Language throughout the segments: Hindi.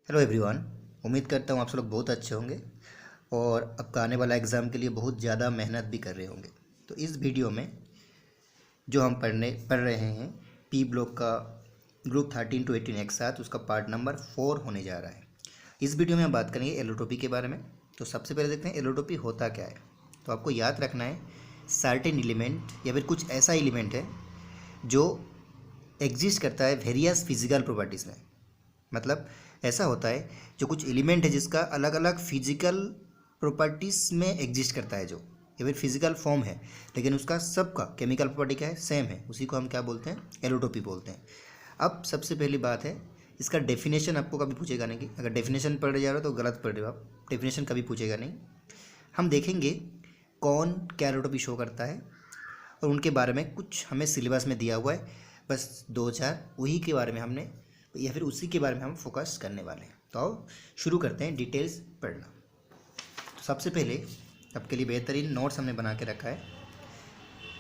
Hello everyone. उम्मीद करता हूँ आप सब लोग बहुत अच्छे होंगे और आपका आने वाला एग्ज़ाम के लिए बहुत ज़्यादा मेहनत भी कर रहे होंगे। तो इस वीडियो में जो हम पढ़ रहे हैं पी ब्लॉक का ग्रुप 13 to 18 एक साथ, उसका पार्ट नंबर 4 होने जा रहा है। इस वीडियो में हम बात करेंगे एलोट्रोपी के बारे में। तो सबसे पहले देखते हैं एलोट्रोपी होता क्या है। तो आपको याद रखना है सर्टेन एलिमेंट या फिर कुछ ऐसा एलिमेंट है जो एग्जिस्ट करता है वेरियस फिजिकल प्रॉपर्टीज़ में। मतलब ऐसा होता है जो कुछ एलिमेंट है जिसका अलग अलग फिजिकल प्रॉपर्टीज़ में एग्जिस्ट करता है, जो या फिर फिजिकल फॉर्म है, लेकिन उसका सबका केमिकल प्रॉपर्टी क्या है, सेम है। उसी को हम क्या बोलते हैं, एलोट्रोपी बोलते हैं। अब सबसे पहली बात है, इसका डेफिनेशन आपको कभी पूछेगा नहीं कि अगर डेफिनेशन पढ़ जा रहे हो तो गलत पढ़ रहे हो आप, डेफिनेशन कभी पूछेगा नहीं। हम देखेंगे कौन क्या एलोट्रोपी शो करता है और उनके बारे में कुछ हमें सिलेबस में दिया हुआ है, बस 2-4 वही के बारे में हमने या फिर उसी के बारे में हम फोकस करने वाले हैं। तो आओ शुरू करते हैं डिटेल्स पढ़ना। तो सबसे पहले आपके लिए बेहतरीन नोट्स हमने बना के रखा है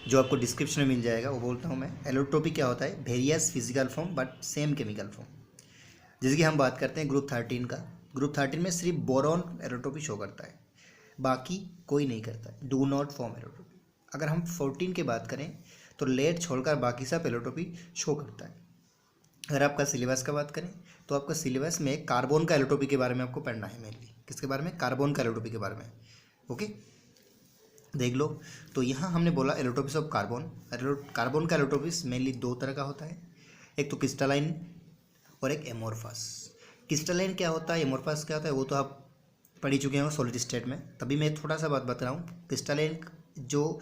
जो आपको डिस्क्रिप्शन में मिल जाएगा। वो बोलता हूँ मैं, एलोट्रोपी क्या होता है, various physical form but same chemical form. जैसे कि हम बात करते हैं ग्रुप 13 का, ग्रुप 13 में सिर्फ बोरॉन एलोट्रोपी शो करता है, बाकी कोई नहीं करता है, डू नॉट फॉर्म एलोट्रोपी। अगर हम 14 की बात करें तो लेड छोड़कर बाकी सब एलोट्रोपी शो करता है। अगर आपका सिलेबस का बात करें तो आपका सिलेबस में कार्बन का एलोट्रोपी के बारे में आपको पढ़ना है मेनली। किसके बारे में, कार्बन का एलोट्रोपी के बारे में। ओके, देख लो। तो यहाँ हमने बोला एलोट्रोपिस ऑफ कार्बन। कार्बन का एलोट्रोपिस मेनली 2 तरह का होता है, एक तो क्रिस्टलाइन और एक एमोरफस। क्रिस्टलाइन क्या होता है, एमोरफस क्या होता है, वो तो आप पढ़ ही चुके हैं सॉलिड स्टेट में। तभी मैं थोड़ा सा बात बता रहा हूँ। क्रिस्टलाइन जो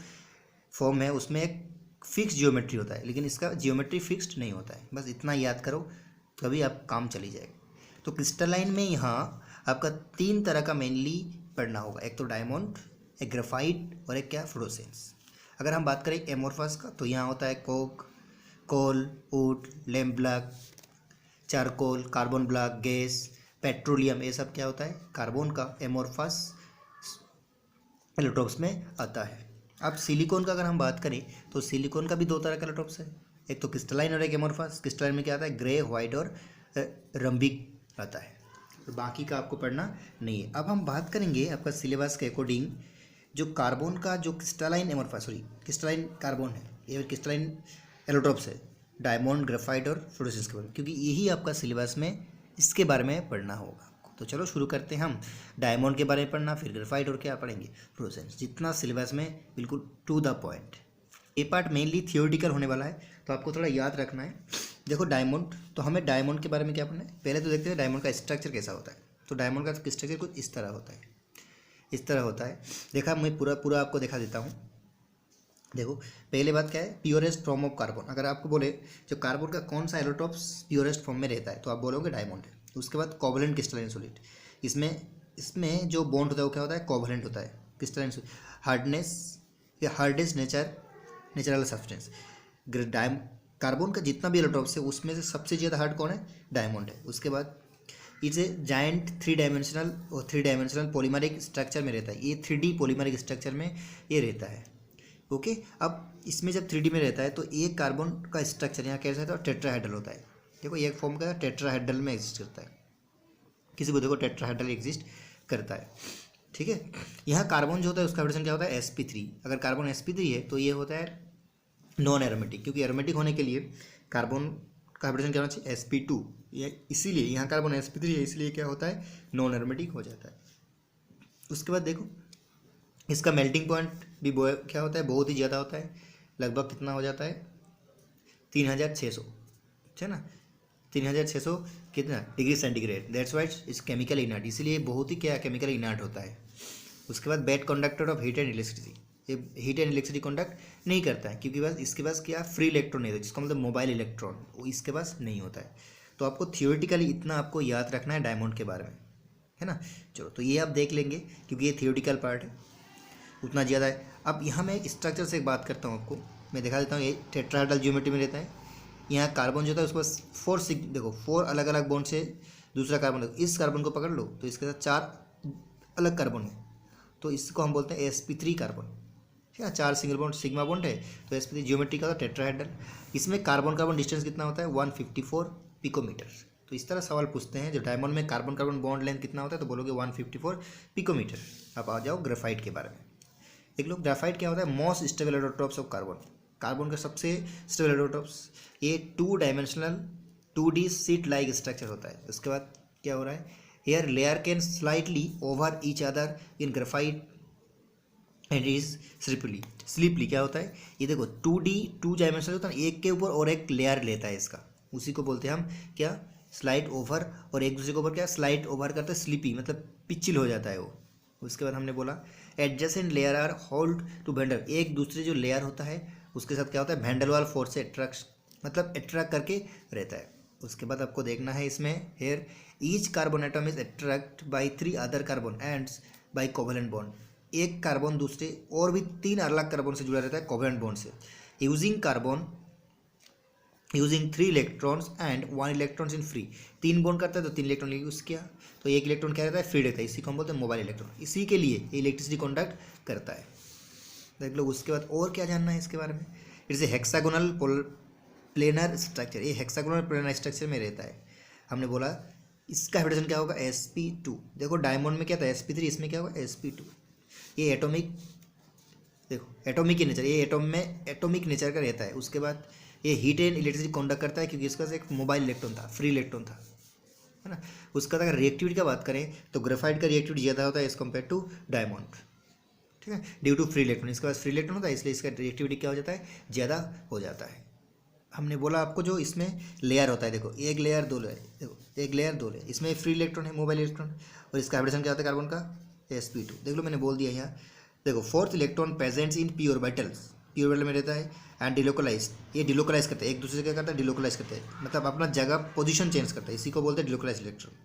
फॉर्म है उसमें एक फिक्स जियोमेट्री होता है, लेकिन इसका जियोमेट्री फिक्स्ड नहीं होता है। बस इतना याद करो, तभी आप काम चली जाएगा। तो क्रिस्टलाइन में यहाँ आपका 3 तरह का मेनली पढ़ना होगा, एक तो डायमंड, एक ग्रेफाइट और एक क्या, फ्लोरोसेंस। अगर हम बात करें एमोरफस का तो यहाँ होता है coke, coal, wood, lamp black, charcoal, carbon black, gas, petroleum, ये सब क्या होता है, कार्बन का एमोरफस एलोट्रोप्स में आता है। अब सिलिकॉन का अगर हम बात करें तो सिलिकॉन का भी 2 तरह का एलोट्रोप्स है, एक तो क्रिस्टलाइन और एक एमोरफस। क्रिस्टलाइन में क्या आता है, ग्रे, वाइट और रंबिक आता है। तो बाकी का आपको पढ़ना नहीं है। अब हम बात करेंगे आपका सिलेबस के अकॉर्डिंग जो कार्बन का जो crystalline amorphous, sorry crystalline carbon है, ये क्रिस्टलाइन एलोट्रोप्स है, डायमंड, ग्रेफाइट और फ्लोरोसेंस के बारे में, क्योंकि यही आपका सिलेबस में इसके बारे में पढ़ना होगा। तो चलो शुरू करते हैं हम। डायमंड के बारे में पढ़ना, फिर ग्रेफाइट और क्या पढ़ेंगे, फ्लोरोसेंस। जितना सिलेबस में बिल्कुल टू द पॉइंट। ये पार्ट मेनली थियोरिटिकल होने वाला है, तो आपको थोड़ा याद रखना है। देखो डायमंड, तो हमें डायमंड के बारे में क्या पढ़ना है, पहले तो देखते हैं डायमंड का स्ट्रक्चर कैसा होता है। तो डायमंड का स्ट्रक्चर कुछ इस तरह होता है, इस तरह होता है। देखा, मैं पूरा आपको दिखा देता हूँ। देखो, पहले बात क्या है, प्योरेस्ट फॉर्म ऑफ कार्बन। अगर आपको बोले जो कार्बन का कौन सा एलोट्रोप्स प्योरेस्ट फॉर्म में रहता है तो आप बोलोगे डायमंड है। उसके बाद कोवलेंट क्रिस्टलाइन सॉलिड, इसमें जो बॉन्ड होता है वो क्या होता है, कोवलेंट होता है। क्रिस्टलाइन हार्डनेस या हार्डेस्ट नेचुरल सब्सटेंस। कार्बन का जितना भी एलोट्रोप्स है उसमें से सबसे ज़्यादा हार्ड कौन है, डायमंड है। उसके बाद इसे जायंट 3 डायमेंशनल पॉलीमरिक स्ट्रक्चर में रहता है, ये 3D पॉलीमरिक स्ट्रक्चर में ये रहता है। ओके, अब इसमें जब 3D में रहता है तो एक कार्बन का स्ट्रक्चर यहाँ कैसा होता है, टेट्राहेड्रल होता है। देखो एक फॉर्म का टेट्राहेड्रल में एग्जिस्ट करता है, किसी को देखो टेट्राहेड्रल एग्जिस्ट करता है। ठीक है, यहाँ कार्बन जो होता है उसका हाइड्रोजन क्या होता है, sp3। अगर कार्बन sp3 है तो ये होता है नॉन एरोमेटिक, क्योंकि एरोमेटिक होने के लिए कार्बन का हाइड्रोजन क्या होना चाहिए, sp2। ये इसीलिए यहाँ कार्बन sp3 है, इसलिए क्या होता है, नॉन एरोमेटिक हो जाता है। उसके बाद देखो इसका मेल्टिंग पॉइंट भी क्या होता है, बहुत ही ज़्यादा होता है। लगभग कितना हो जाता है, 3600, है ना, 3600 कितना डिग्री सेंटीग्रेड। दैट्स वाइट इस केमिकल इनर्ट, इसीलिए बहुत ही क्या केमिकल इनर्ट होता है। उसके बाद bad conductor of heat and electricity, ये हीट एंड इलेक्ट्रिसिटी कंडक्ट नहीं करता है, क्योंकि बस इसके पास क्या फ्री इलेक्ट्रॉन नहीं होता, जिसका मतलब मोबाइल इलेक्ट्रॉन, वो इसके पास नहीं होता है। तो आपको थियोरिटिकली इतना आपको याद रखना है डायमंड के बारे में, है ना। चलो, तो ये आप देख लेंगे क्योंकि ये थियोरिटिकल पार्ट है, उतना ज़्यादा है। अब यहाँ मैं स्ट्रक्चर से एक बात करता हूँ, आपको मैं दिखा देता हूँ। ये टेट्राहेड्रल ज्योमेट्री में रहता है। यहाँ कार्बन जो होता है उसके पास 4 देखो 4 अलग अलग बॉन्ड से दूसरा कार्बन, इस कार्बन को पकड़ लो तो इसके साथ 4 अलग कार्बन है, तो इसको हम बोलते हैं sp3 कार्बन। ठीक है, 4 सिंगल बॉन्ड सिग्मा बॉन्ड है, तो sp3 ज्योमेट्री का टेट्राहेड्रल। इसमें कार्बन कार्बन डिस्टेंस कितना होता है, 154 पिकोमीटर। तो इस तरह सवाल पूछते हैं। जो डायमंड में कार्बन कार्बन बॉन्ड लेंथ कितना होता है तो बोलोगे 154 पिकोमीटर। अब आ जाओ ग्रेफाइट के बारे में। देख लो ग्रेफाइट क्या होता है, most stable allotropes of carbon, carbon का सबसे स्टेबल एलोट्रॉप्स। ये 2 dimensional 2D seat like structure होता है। उसके बाद क्या हो रहा है, hair layer can slightly over each other in graphite and is slippery क्या होता है, ये देखो 2D 2 डायमेंशनल होता है, एक के ऊपर और एक लेयर लेता है इसका, उसी को बोलते हैं हम क्या, स्लाइड ओवर, और एक दूसरे के ऊपर क्या स्लाइड ओवर करता है, स्लिपी मतलब पिचिल हो जाता है वो। उसके बाद हमने बोला adjacent layer are hold to vandal, एक दूसरे जो लेयर होता है उसके साथ क्या होता है वेंडलवाल फोर्स से अट्रैक्ट मतलब अट्रैक्ट करके रहता है। उसके बाद आपको देखना है इसमें here each carbon atom is attract by 3 other carbon ends by covalent bond, एक कार्बन दूसरे और भी 3 अलग कार्बन से जुड़ा रहता है कोवेलेंट बॉन्ड से। Using 3 electrons and 1 electrons in free, 3 bond करता है तो 3 इलेक्ट्रॉन यूज़ किया, तो 1 इलेक्ट्रॉन क्या रहता है फ्री रहता है, इसी को हम बोलते हैं मोबाइल इलेक्ट्रॉन, इसी के लिए इलेक्ट्रिसिटी कंडक्ट करता है। देख लो उसके बाद और क्या जानना है इसके बारे में, it's a hexagonal planar structure, ये हेक्सागोनल प्लेनर स्ट्रक्चर में रहता है। हमने बोला इसका हाइड्रोजन क्या होगा sp2, देखो डायमंड में क्या था sp3, इसमें क्या होगा sp2। ये एटॉमिक, देखो एटॉमिक की नेचर, ये एटॉम में एटॉमिक नेचर का रहता है। उसके बाद ये हीट एंड इलेक्ट्रिसिटी कंडक्ट करता है क्योंकि इसका एक मोबाइल इलेक्ट्रॉन था, फ्री इलेक्ट्रॉन था, है ना। उसका अगर रिएक्टिविटी का बात करें तो ग्रेफाइट का रिएक्टिविटी ज़्यादा होता है एज कम्पेयर टू डायमंड, ठीक है, ड्यू टू फ्री इलेक्ट्रॉन, इसके पास फ्री इलेक्ट्रॉन होता है इसलिए इसका रिएक्टिविटी क्या हो जाता है, ज़्यादा हो जाता है। हमने बोला आपको जो इसमें लेयर होता है, देखो एक लेयर 2 लेयर, देखो एक लेयर 2 लेयर, इसमें फ्री इलेक्ट्रॉन है मोबाइल इलेक्ट्रॉन, और इसका हाइड्रोजन क्या होता है कार्बन का sp2। देख लो मैंने बोल दिया यहाँ, देखो 4th electron presents in P orbitals, P orbital में रहता है एंड डिलोकलाइज, ये डिलोकलाइज करता है एक दूसरे से, क्या करता है डिलोकलाइज करता है, मतलब अपना जगह पोजीशन चेंज करता है, इसी को बोलते हैं डिलोकलाइज इलेक्ट्रॉन।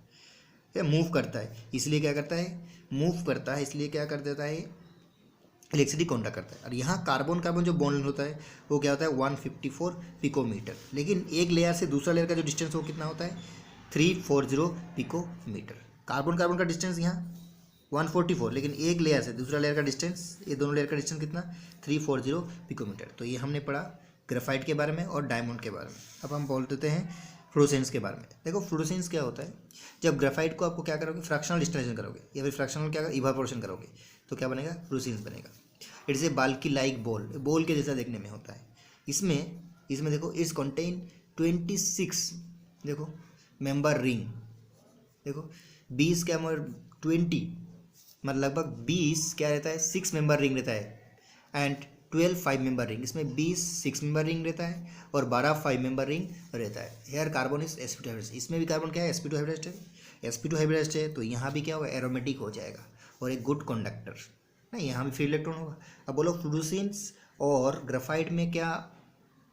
ये मूव करता है इसलिए क्या करता है, मूव करता है इसलिए क्या कर देता है, इलेक्ट्रिसिटी कंडक्ट करता है। और यहाँ कार्बन कार्बन जो बॉन्ड होता है वो क्या होता है 154 पिकोमीटर, लेकिन एक लेयर से दूसरा लेयर का जो डिस्टेंस वो कितना होता है 340 पिकोमीटर। कार्बन कार्बन का डिस्टेंस यहाँ 144, लेकिन एक लेयर से दूसरा लेयर का डिस्टेंस, ये दोनों लेयर का डिस्टेंस कितना 340 पिकोमीटर। तो ये हमने पढ़ा ग्रेफाइट के बारे में और डायमंड के बारे में। अब हम बोल देते हैं फ्लोरोसेंस के बारे में। देखो फ्लोरोसेंस क्या होता है, जब ग्रेफाइट को आपको क्या करोगे फ्रैक्शनल डिस्टिलेशन करोगे या फिर फ्रैक्शनल क्या इवापोरेशन करोगे तो क्या बनेगा फ्लोरोसेंस बनेगा। It's a Balki like ball के जैसा देखने में होता है। इसमें देखो इट्स कंटेन 26 देखो मेंबर रिंग, देखो 20 क्या 20 मतलब लगभग 20 क्या रहता है 6 मेंबर रिंग रहता है एंड 12 5 मेंबर रिंग, इसमें 20 6 मेंबर रिंग रहता है और 12 5 मेंबर रिंग रहता है। Hair carbon is sp2 hybrid, इसमें भी कार्बन क्या है sp2 हाइब्रिड है, sp2 हाइब्रिड है तो यहाँ भी क्या होगा एरोमेटिक हो जाएगा और एक गुड कंडक्टर, नहीं यहाँ भी फ्री इलेक्ट्रॉन होगा। अब बोलो फ्लोरोसेंस और ग्रेफाइट में क्या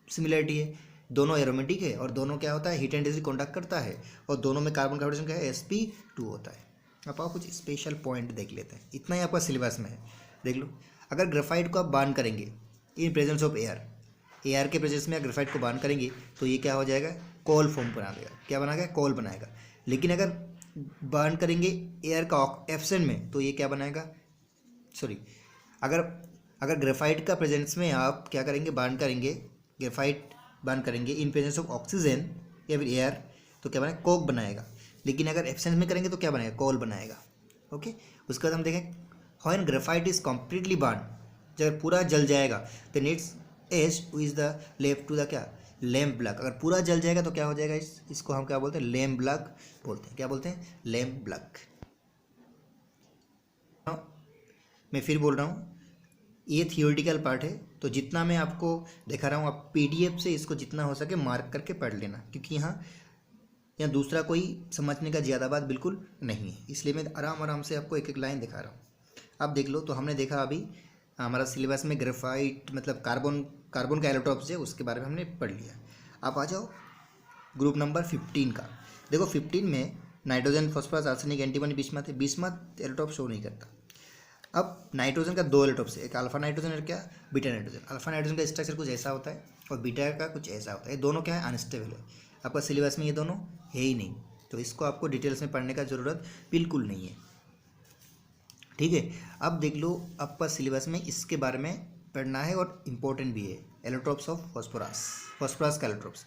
सिमिलरिटी है, दोनों एरोमेटिक है और दोनों क्या होता है हीट एंड इलेक्ट्रिसिटी कंडक्ट करता है और दोनों में कार्बन का हाइड्रोजन क्या है sp2 होता है। अब आप कुछ स्पेशल पॉइंट देख लेते हैं, इतना ही आपका सिलेबस में है। देख लो अगर ग्रेफाइट को आप बार्न करेंगे इन प्रेजेंस ऑफ एयर के प्रेजेंस में ग्रेफाइट को बार्न करेंगे तो ये क्या हो जाएगा कॉल फॉर्म बना देगा, क्या बनाएगा कॉल बनाएगा। लेकिन अगर बार्न करेंगे एयर का एब्सेंट में तो ये क्या बनाएगा, सॉरी अगर ग्रेफाइट का प्रेजेंस में आप क्या करेंगे बार्न करेंगे, ग्रेफाइट बार्न करेंगे इन प्रेजेंस ऑफ ऑक्सीजन या फिर एयर तो क्या बनाएगा कोक बनाएगा। लेकिन अगर एब्सेंस में करेंगे तो क्या बनाएगा कॉल बनाएगा। ओके, उसके बाद हम देखें when graphite is completely burn, जब पूरा जल जाएगा then it's as is the left to the क्या लैम्प ब्लैक, अगर पूरा जल जाएगा तो क्या हो जाएगा इसको हम क्या बोलते हैं लैम्प ब्लैक बोलते हैं, क्या बोलते हैं लैम्प ब्लैक। मैं फिर बोल रहा हूँ ये थियोरिटिकल पार्ट है तो जितना मैं आपको दिखा रहा हूँ आप PDF से इसको जितना हो सके मार्क करके पढ़ लेना, क्योंकि यहाँ दूसरा कोई समझने का ज़्यादा बात बिल्कुल नहीं है, इसलिए मैं आराम से आपको एक एक लाइन दिखा रहा हूँ। अब देख लो तो हमने देखा अभी हमारा सिलेबस में ग्रेफाइट मतलब कार्बन का एलोट्रॉप्स है उसके बारे में हमने पढ़ लिया। आप आ जाओ ग्रुप नंबर 15 का। देखो 15 में nitrogen phosphorus arsenic antimony bismuth है, बिस्मथ एलोट्रॉप शो नहीं करता। अब नाइट्रोजन का 2 एलोट्रॉप्स है, एक अल्फा नाइट्रोजन और क्या बीटा नाइट्रोजन। अल्फा नाइट्रोजन का स्ट्रक्चर कुछ ऐसा होता है और बीटा का कुछ ऐसा होता है, ये दोनों क्या है अनस्टेबल है। आपका सिलेबस में ये दोनों है ही नहीं तो इसको आपको डिटेल्स में पढ़ने का ज़रूरत बिल्कुल नहीं है, ठीक है। अब देख लो आपका सिलेबस में इसके बारे में पढ़ना है और इम्पोर्टेंट भी है एलोट्रॉप्स ऑफ फॉस्फोरस का एलोट्रॉप्स।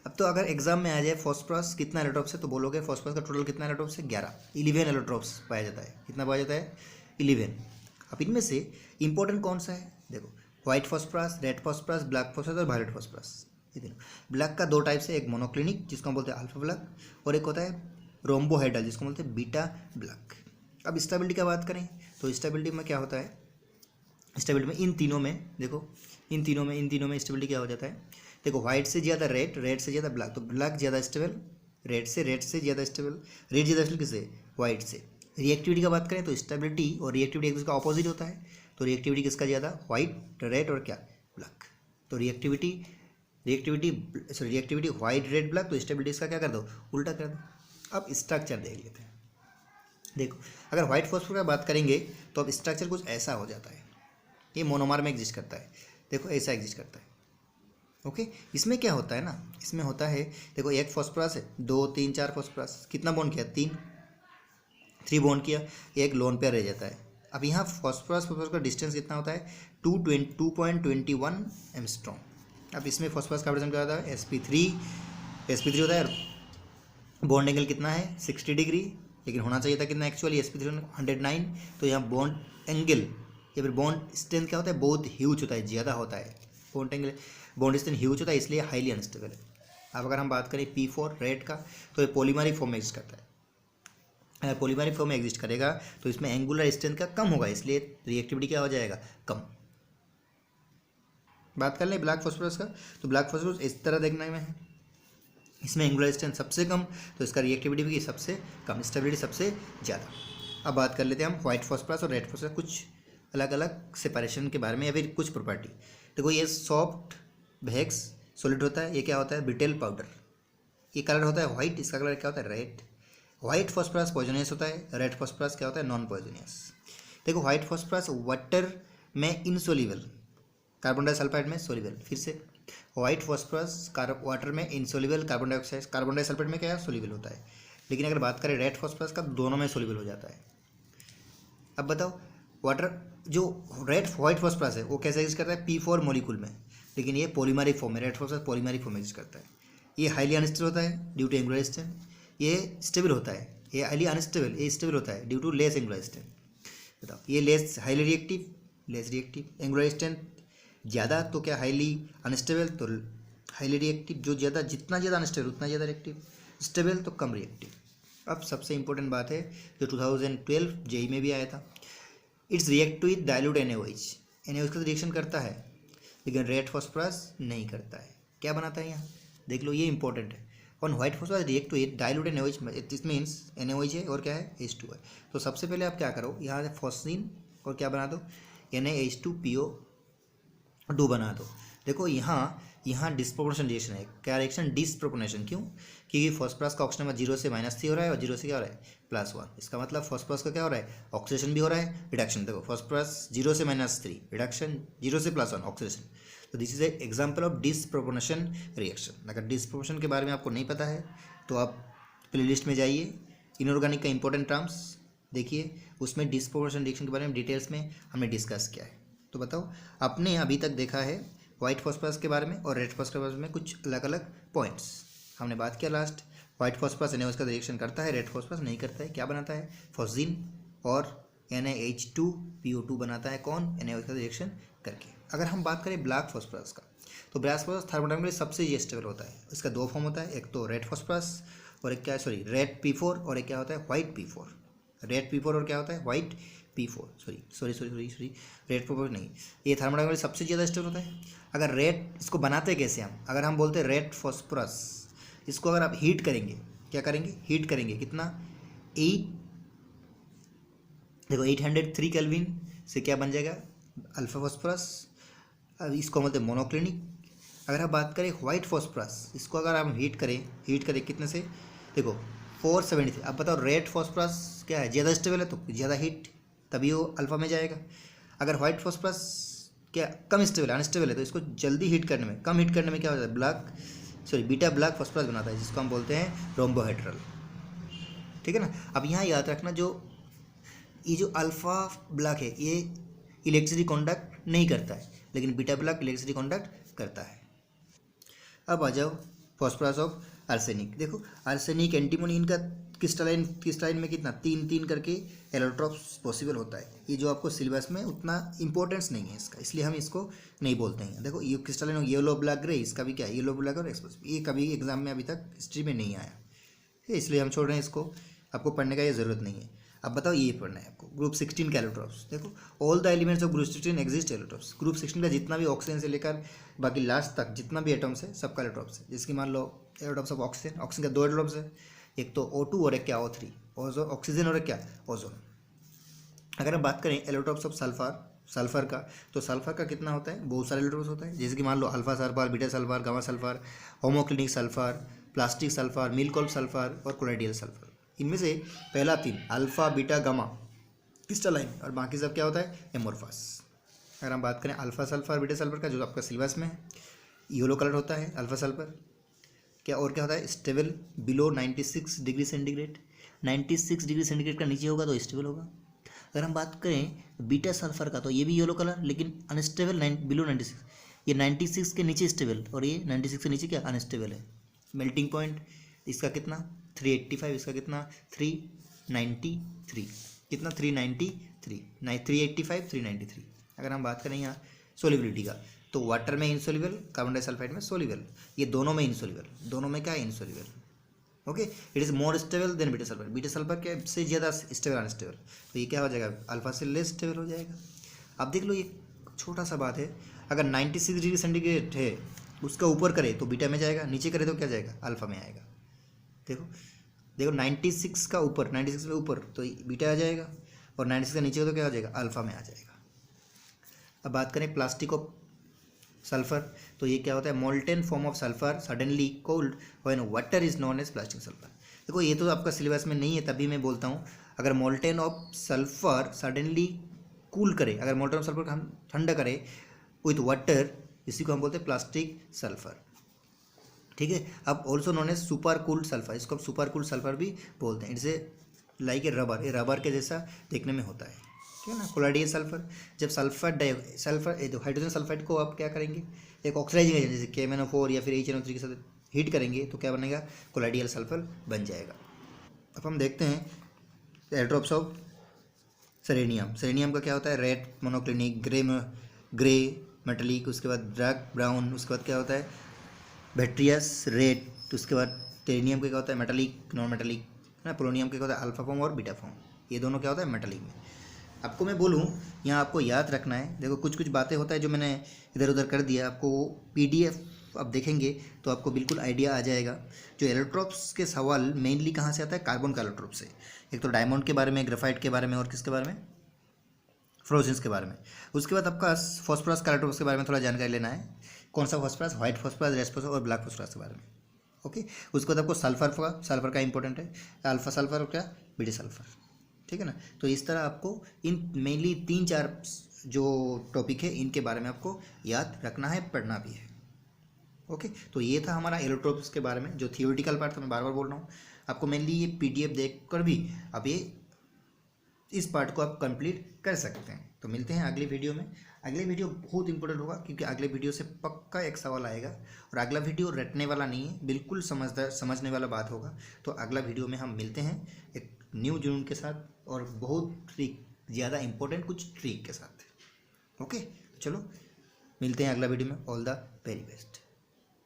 अब तो अगर एग्जाम में आ जाए फॉस्फोरस कितना एलोट्रॉप्स है तो बोलोगे फॉस्फोरस का टोटल कितना एलोट्रॉप्स है 11 एलोट्रॉप्स पाया जाता है। कितना पाया जाता है 11। अब इनमें से इंपॉर्टेंट कौन सा है देखो, white phosphorus, red phosphorus, black phosphorus और वायलेट फॉस्फोरस, ये तीनों। ब्लैक का दो टाइप्स है, एक मोनोक्लिनिक जिसको हम बोलते हैं अल्फा ब्लैक और एक होता है रोम्बोहेड्रल जिसको बोलते हैं बीटा ब्लैक। अब स्टेबिलिटी का बात करें तो स्टेबिलिटी में क्या होता है, स्टेबिलिटी में इन तीनों में देखो, इन तीनों में स्टेबिलिटी क्या हो जाता है देखो, व्हाइट से ज़्यादा रेड, रेड से ज़्यादा ब्लैक, तो ब्लैक ज़्यादा स्टेबल रेड से ज़्यादा स्टेबल, रेड ज़्यादा स्टेबल किससे व्हाइट से। रिएक्टिविटी का बात करें तो स्टेबिलिटी और रिएक्टिविटी एक दूसरे का ऑपोजिट होता है, तो रिएक्टिविटी किसका ज़्यादा व्हाइट रेड और क्या ब्लैक, तो रिएक्टिविटी व्हाइट रेड ब्लैक, तो स्टेबिलिटी इसका क्या कर दो उल्टा कर दो। अब स्ट्रक्चर देख लेते हैं। देखो अगर व्हाइट फॉस्फोरस की बात करेंगे तो अब स्ट्रक्चर कुछ ऐसा हो जाता है, ये मोनोमर में एग्जिस्ट करता है, देखो ऐसा एग्जिस्ट करता है। ओके इसमें क्या होता है ना, इसमें होता है देखो एक फॉस्फोरस है, 2 3 4 फॉस्फोरस, कितना बॉन्ड किया 3 बॉन्ड किया, एक लोन पेयर रह जाता है। अब यहाँ फॉस्फोरस का डिस्टेंस कितना होता है 2.21 एंगस्ट्रॉम। अब इसमें फॉस्फोरस का प्रेजेंट क्या होता है sp3 होता है, बॉन्ड एंगल कितना है 60 डिग्री, लेकिन होना चाहिए था कितना एक्चुअली sp3 109, तो यहाँ बॉन्ड एंगल या फिर बॉन्ड स्ट्रेंथ क्या होता है बहुत ह्यूज होता है, ज़्यादा होता है, बॉन्ड स्ट्रेंथ ह्यूज होता है इसलिए हाईली अनस्टेबल है। अब अगर हम बात करें P4 रेड का तो ये पॉलीमरिक फॉर्म में एग्जिस्ट करता है, अगर पॉलीमरिक फॉर्म में एग्जिस्ट करेगा तो इसमें एंगुलर स्ट्रेंथ का कम होगा, इसलिए रिएक्टिविटी क्या हो जाएगा कम। बात कर लें ब्लैक फॉस्फोरस का, तो ब्लैक फॉस्फोरस इस तरह देखने में है, इसमें एंगुलर स्ट्रेंथ सबसे कम, तो इसका रिएक्टिविटी भी सबसे कम, स्टेबिलिटी सबसे ज़्यादा। अब बात कर लेते हैं हम व्हाइट फॉस्फोरस और रेड फॉस्फोरस कुछ अलग अलग सेपरेशन के बारे में या फिर कुछ प्रॉपर्टी। देखो ये सॉफ्ट वेक्स सॉलिड होता है, ये क्या होता है ब्रिटेल पाउडर, ये कलर होता है व्हाइट, इसका कलर क्या होता है रेड। व्हाइट फॉस्फोरस पॉइजनियस होता है, रेड फॉस्फोरस क्या होता है नॉन पॉइजनियस। देखो व्हाइट फॉस्फोरस वाटर में इनसोल्यूबल, कार्बन डाइसल्फाइड में सोल्यूबल, फिर से व्हाइट फॉस्फोरस वाटर में इनसोल्यूबल, कार्बन डाइसल्फाइड में क्या है सोल्यूबल होता है। लेकिन अगर बात करें रेड फॉस्फोरस का दोनों में सोल्यूबल हो जाता है। अब बताओ वाटर जो व्हाइट फॉस्फोरस है वो कैसे एग्जिस्ट करता है P4 मॉलिक्यूल में, लेकिन ये पॉलीमरिक फॉर्म में, रेड फॉस्फोरस पॉलीमरिक फॉर्म में एग्जिस्ट करता है। ये हाईली अनस्टेबल होता है ड्यू टू एंगुलर स्ट्रेंथ, ये स्टेबल होता है, ये हाईली अनस्टेबल, ये स्टेबल होता है due to less angular strength. बताओ ये less highly reactive, less reactive, angular strength ज़्यादा तो क्या हाईली अनस्टेबल, तो हाईली रिएक्टिव, जो ज़्यादा जितना ज़्यादा अनस्टेबल उतना ज़्यादा रिएक्टिव, स्टेबल तो कम रिएक्टिव। अब सबसे इंपॉर्टेंट बात है जो 2012 जेई में भी आया था, it's react to with dilute NaOH, NaOH का रिएक्शन करता है लेकिन रेड फॉस्फोरस नहीं करता है। क्या बनाता है यहाँ देख लो, ये इंपॉर्टेंट है। On white phosphorus react to with dilute NaOH, it means NaOH है और क्या है H2 है। तो सबसे पहले आप क्या करो, यहाँ से फॉस्फीन और क्या बना दो NaH2PO2 बना दो। देखो यहाँ डिस्प्रोपोर्शन रिएक्शन है, क्या रिएक्शन डिस्प्रोपोर्शन, क्यों क्योंकि फॉस्फोरस का ऑक्सीजन नंबर 0 से -3 हो रहा है और 0 से क्या हो रहा है +1, इसका मतलब फॉस्फोरस का क्या हो रहा है ऑक्सीडेशन भी हो रहा है रिडक्शन। देखो फॉस्फोरस 0 से -3 रिडक्शन, 0 से +1 ऑक्सीडेशन, तो this is a example of disproportion reaction. अगर डिस्प्रोपोर्शन के बारे में आपको नहीं पता है तो आप प्लेलिस्ट में जाइए, इनऑर्गेनिक का इंपॉर्टेंट टर्म्स देखिए, उसमें डिस्प्रोपोर्शन रिएक्शन के बारे में डिटेल्स में हमने डिस्कस किया है। तो बताओ आपने अभी तक देखा है व्हाइट फॉस्फोरस के बारे में और रेड फॉस्फोरस के बारे में कुछ अलग अलग पॉइंट्स हमने बात किया। लास्ट व्हाइट फॉस्फोरस NaOH का रिएक्शन करता है, रेड फॉस्फोरस नहीं करता है, क्या बनाता है फॉस्फीन और NaH2PO2 बनाता है, कौन NaOH का रिएक्शन करके। अगर हम बात करें ब्लैक फॉस्फोरस का, तो ब्लैक फॉस्फोरस थर्मोडायनामिकली सबसे स्टेबल होता है, इसका दो फॉर्म होता है, एक तो रेड फॉस्फोरस और एक क्या है रेड P4 और एक क्या होता है व्हाइट P4, रेड P4 और क्या होता है white P4, sorry red P4 नहीं, ये थर्मोडायनामिकली सबसे ज़्यादा स्टेबल होता है। अगर रेड, इसको बनाते कैसे हम, अगर हम बोलते हैं रेड फॉस्फोरस, इसको अगर आप हीट करेंगे, क्या करेंगे हीट करेंगे, कितना 803 केल्विन से क्या बन जाएगा अल्फा फॉस्फोरस, अब इसको बोलते हैं मोनोक्लिनिक। अगर आप बात करें व्हाइट फॉस्फोरस, इसको अगर हम हीट करें कितने से, देखो 473। अब बताओ रेड फॉस्फोरस क्या है ज़्यादा स्टेबल है तो ज़्यादा हीट, तभी वो अल्फा में जाएगा। अगर व्हाइट फॉस्फोरस क्या कम स्टेबल है, अनस्टेबल है, तो इसको जल्दी हीट करने में, कम हीट करने में क्या होता है बीटा ब्लैक फॉस्फोरस बनाता है, जिसको हम बोलते हैं रोम्बोहेड्रल, ठीक है ना। अब यहाँ याद रखना ये जो अल्फा ब्लैक है ये इलेक्ट्रिसिटी कंडक्ट नहीं करता है, लेकिन बीटा ब्लैक इलेक्ट्रिसिटी कंडक्ट करता है। अब आ जाओ फॉस्फोरस ऑफ आर्सेनिक। देखो आर्सेनिक, एंटीमोनी, इनका क्रिस्टलाइन में कितना 3 करके एलोट्रॉप्स पॉसिबल होता है। ये जो आपको सिलेबस में उतना इंपॉर्टेंस नहीं है इसका, इसलिए हम इसको नहीं बोलते हैं। देखो ये क्रिस्टलाइन येलो ब्लैक ग्रे, इसका भी क्या है येलो ब्लैक और एक्सप्लोसिव, ये कभी एग्जाम में अभी तक हिस्ट्री में नहीं आया, इसलिए हम छोड़ रहे हैं इसको, आपको पढ़ने का ये ज़रूरत नहीं है। अब बताओ ये पढ़ना है आपको ग्रुप 16 के एलोट्रॉप्स। देखो all the elements of group 16 exist allotropes. Group 16 का जितना भी ऑक्सीजन से लेकर बाकी लास्ट तक जितना भी एटम्स है सबका एलोट्रॉप्स है। जिसकी मान लो एलोट्रॉप्स ऑफ ऑक्सीजन, ऑक्सीजन का 2 एलोट्रॉप्स है, एक तो O2 और एक क्या O3, ओजोन ऑक्सीजन और एक क्या ओजोन। अगर हम बात करें एलोट्रॉप्स ऑफ सल्फर का, तो सल्फर का कितना होता है, बहुत सारे एलोट्रॉप्स होता है। जैसे कि मान लो alpha sulphur, beta sulphur, gamma sulphur, homoclinic sulphur, plastic sulphur, milk of sulphur और कोलाइडियल सल्फर। इनमें से पहला 3 अल्फा बीटा गामा क्रिस्टलाइन और बाकी सब क्या होता है एमोर्फस। अगर हम बात करें अल्फा सल्फर बीटा सल्फर का, जो आपका सिलेबस में है, येलो कलर होता है अल्फा सल्फर क्या, और क्या होता है stable below 96 degree centigrade. 96 degree centigrade का नीचे होगा तो स्टेबल होगा। अगर हम बात करें बीटा सल्फर का, तो ये भी येलो कलर लेकिन अनस्टेबल बिलो 96, ये 96 के नीचे स्टेबल और ये 96 के नीचे क्या अनस्टेबल है। मेल्टिंग पॉइंट इसका कितना 385, इसका कितना 393, कितना 393, 385 393। अगर हम बात करें यहाँ सोलिबिलिटी का, तो वाटर में इनसोल्यूबल, कार्बन डाइसल्फाइड में सोल्यूबल, ये दोनों में इनसोल्यूबल, दोनों में क्या है insoluble. Okay, it is more stable then beta sulphur, beta sulphur के से ज़्यादा स्टेबल अनस्टेबल, तो ये क्या हो जाएगा अल्फा से लेस स्टेबल हो जाएगा। अब देख लो ये छोटा सा बात है, अगर 96 डिग्री सेंटीग्रेड है उसका ऊपर करे तो बीटा में जाएगा, नीचे करे तो क्या जाएगा अल्फा में आएगा। देखो 96 का ऊपर, 96 के ऊपर तो बीटा आ जाएगा और 96 का नीचे तो क्या हो जाएगा अल्फा में आ जाएगा। अब बात करें प्लास्टिक ऑफ सल्फर, तो ये क्या होता है molten form of sulphur suddenly cold when water is known as plastic sulphur. देखो ये तो आपका सिलेबस में नहीं है, तभी मैं बोलता हूँ अगर molten of sulphur suddenly cool करे, अगर मोल्टेन ऑफ सल्फर का हम ठंडा करे विथ वाटर, इसी को हम बोलते हैं प्लास्टिक सल्फर। ठीक है, अब also known as super cooled sulphur, इसको हम सुपर कूल्ड सल्फर भी बोलते हैं। इट्स लाइक ए रबर, ये रबर के जैसा देखने में होता है, ठीक है ना। कोलाइडियल सल्फर, जब सल्फर हाइड्रोजन सल्फाइड को आप क्या करेंगे एक ऑक्सीडाइजिंग एजेंट जैसे KMnO4 या फिर HNO3 के साथ हीट करेंगे तो क्या बनेगा कोलाइडियल सल्फर बन जाएगा। अब हम देखते हैं एलोट्रॉप्स ऑफ सेलेनियम। सेलेनियम का क्या होता है रेड मोनोक्लिनिक, ग्रे मेटलिक, उसके बाद डार्क ब्राउन, उसके बाद क्या होता है बैट्रियस रेड, तो उसके बाद टेरेनियम का क्या होता है मेटालिक नॉन मेटालिक ना, पोलोनियम का क्या होता है अल्फा फॉर्म और बीटा फॉर्म, ये दोनों क्या होता है मेटालिक में। आपको मैं बोलूँ यहाँ आपको याद रखना है, देखो कुछ बातें होता है जो मैंने इधर उधर कर दिया, आपको PDF अब देखेंगे तो आपको बिल्कुल आइडिया आ जाएगा। जो एलोट्रॉप्स के सवाल मेनली कहाँ से आता है कार्बन का एलोट्रॉप से, एक तो डायमंड के बारे में, ग्रेफाइट के बारे में और किसके बारे में फ्लोरेसेंस के बारे में। उसके बाद आपका फॉस्फोरस का एलोट्रॉप्स के बारे में थोड़ा जानकारी लेना है, कौन सा phosphorus white phosphorus, red phosphorus और ब्लैक फॉस्फोरस के बारे में। ओके, उसके बाद आपको सल्फर का इंपॉर्टेंट है, अल्फा सल्फर और क्या बीटा सल्फर, ठीक है ना। तो इस तरह आपको इन मेनली 3-4 जो टॉपिक है इनके बारे में आपको याद रखना है, पढ़ना भी है। ओके, तो ये था हमारा एलोट्रॉप्स के बारे में जो थियोरिटिकल पार्ट था, मैं बार बार बोल रहा हूँ आपको, मेनली ये PDF देख कर भी अब ये इस पार्ट को आप कंप्लीट कर सकते हैं। तो मिलते हैं अगली वीडियो में। अगले वीडियो बहुत इंपॉर्टेंट होगा क्योंकि अगले वीडियो से पक्का एक सवाल आएगा और अगला वीडियो रटने वाला नहीं है, बिल्कुल समझने वाला बात होगा। तो अगला वीडियो में हम मिलते हैं एक न्यू जुनून के साथ और बहुत ट्रिक, ज़्यादा इंपॉर्टेंट कुछ ट्रिक के साथ। ओके, चलो मिलते हैं अगला वीडियो में। All the very best.